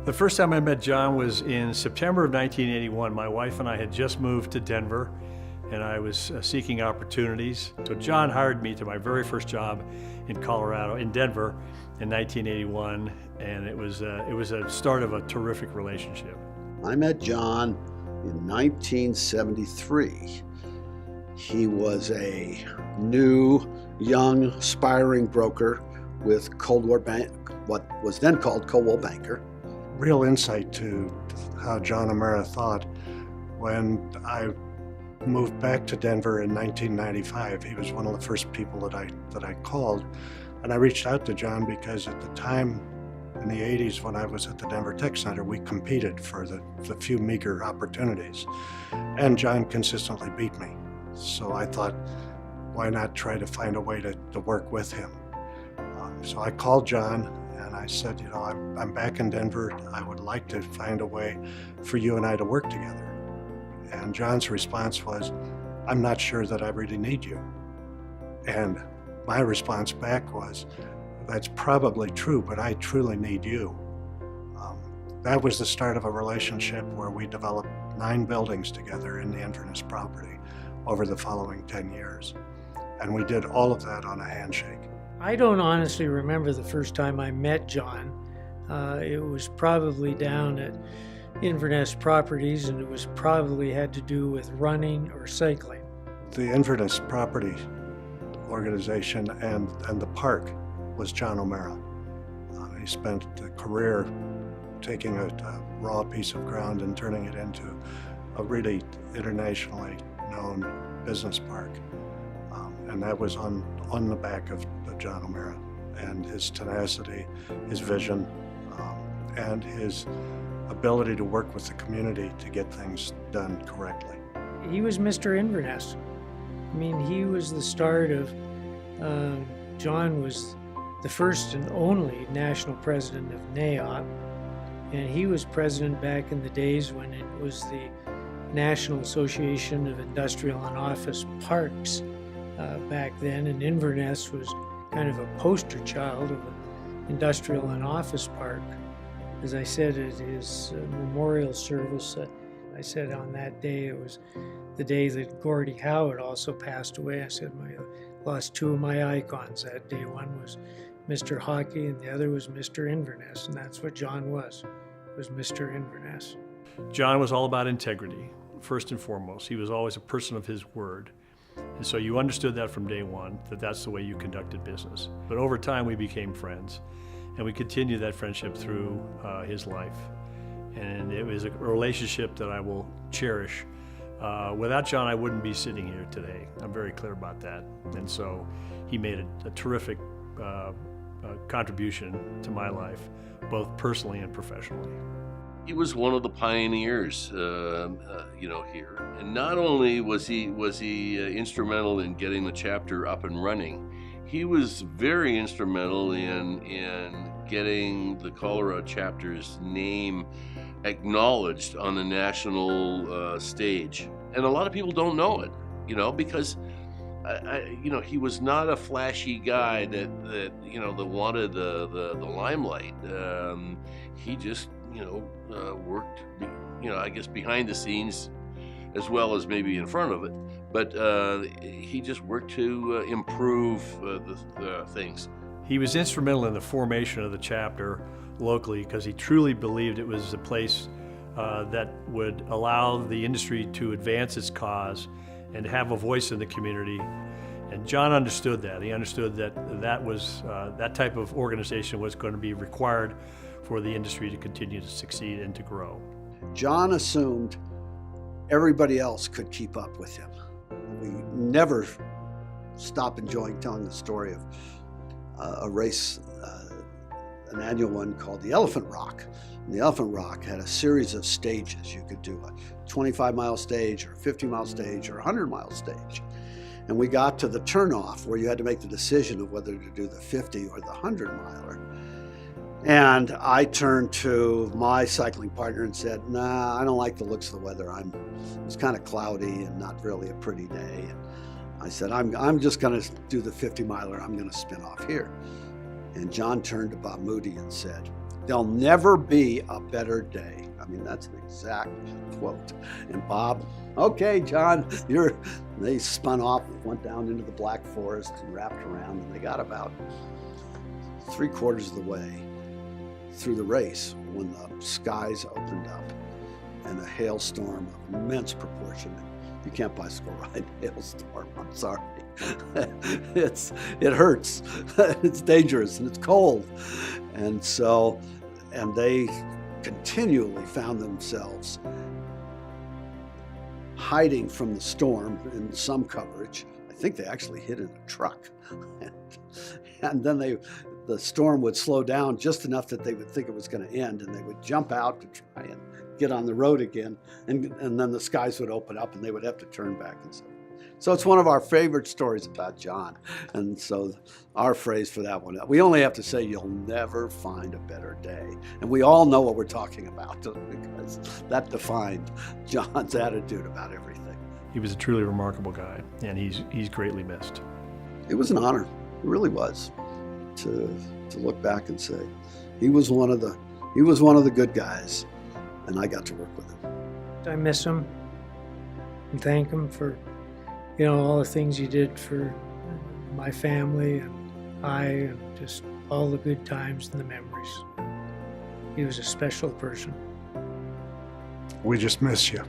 The first time I met John was in September of 1981. My wife and I had just moved to Denver, and I was seeking opportunities. So John hired me to my very first job in Colorado, in Denver, in 1981, and it was a start of a terrific relationship. I met John in 1973. He was a new, young, aspiring broker with Cold War Bank, what was then called Coldwell Banker. Real insight to how John OMeara thought. When I moved back to Denver in 1995, he was one of the first people that I called, and I reached out to John because at the time in the 80s when I was at the Denver Tech Center, we competed for the few meager opportunities, and John consistently beat me. So I thought, why not try to find a way to work with him? So I called John and I said, you know, I'm back in Denver. I would like to find a way for you and I to work together. And John's response was, I'm not sure that I really need you. And my response back was, that's probably true, but I truly need you. That was the start of a relationship where we developed 9 buildings together in the Inverness property over the following 10 years. And we did all of that on a handshake. I don't honestly remember the first time I met John. It was probably down at Inverness Properties, and it was probably had to do with running or cycling. The Inverness Property organization and the park was John OMeara. He spent a career taking a raw piece of ground and turning it into a really internationally known business park. And that was on the back of John OMeara and his tenacity, his vision, and his ability to work with the community to get things done correctly. He was Mr. Inverness. I mean, he was the start of, John was the first and only national president of NAIOP, and he was president back in the days when it was the National Association of Industrial and Office Parks back then, and Inverness was kind of a poster child of an industrial and office park. As I said at his memorial service, I said on that day, it was the day that Gordie Howe also passed away. I said I lost 2 of my icons that day. One was Mr. Hockey and the other was Mr. Inverness, and that's what John was Mr. Inverness. John was all about integrity, first and foremost. He was always a person of his word. And so you understood that from day one, that that's the way you conducted business. But over time, we became friends, and we continued that friendship through his life. And it was a relationship that I will cherish. Without John, I wouldn't be sitting here today. I'm very clear about that. And so he made a terrific contribution to my life, both personally and professionally. He was one of the pioneers, here. And not only was he instrumental in getting the chapter up and running, he was very instrumental in getting the Colorado Chapter's name acknowledged on the national stage. And a lot of people don't know it, because he was not a flashy guy that wanted the limelight. He just worked, I guess behind the scenes as well as maybe in front of it. But he just worked to improve the things. He was instrumental in the formation of the chapter locally because he truly believed it was a place that would allow the industry to advance its cause and have a voice in the community. And John understood that. He understood that type of organization was going to be required for the industry to continue to succeed and to grow. John assumed everybody else could keep up with him. We never stop enjoying telling the story of a race, an annual one called the Elephant Rock. And the Elephant Rock had a series of stages. You could do a 25-mile stage or a 50-mile stage or a 100-mile stage. And we got to the turnoff where you had to make the decision of whether to do the 50 or the 100-miler. And I turned to my cycling partner and said, nah, I don't like the looks of the weather. It was kind of cloudy and not really a pretty day. And I said, I'm just going to do the 50-miler. I'm going to spin off here. And John turned to Bob Moody and said, There'll never be a better day. I mean, that's an exact quote. And Bob, okay, John, they spun off, went down into the Black Forest and wrapped around, and they got about 3/4 of the way through the race when the skies opened up and a hailstorm of immense proportion. You can't bicycle ride hailstorm, I'm sorry. It hurts, it's dangerous, and it's cold. And they continually found themselves hiding from the storm in some coverage. I think they actually hid in a truck. And then the storm would slow down just enough that they would think it was going to end, and they would jump out to try and get on the road again, and then the skies would open up and they would have to turn back and so. So it's one of our favorite stories about John. And so our phrase for that one, we only have to say, you'll never find a better day. And we all know what we're talking about because that defined John's attitude about everything. He was a truly remarkable guy, and he's greatly missed. It was an honor, it really was, to look back and say, he was one of the good guys, and I got to work with him. I miss him and thank him for all the things he did for my family and just all the good times and the memories. He was a special person. We just miss you.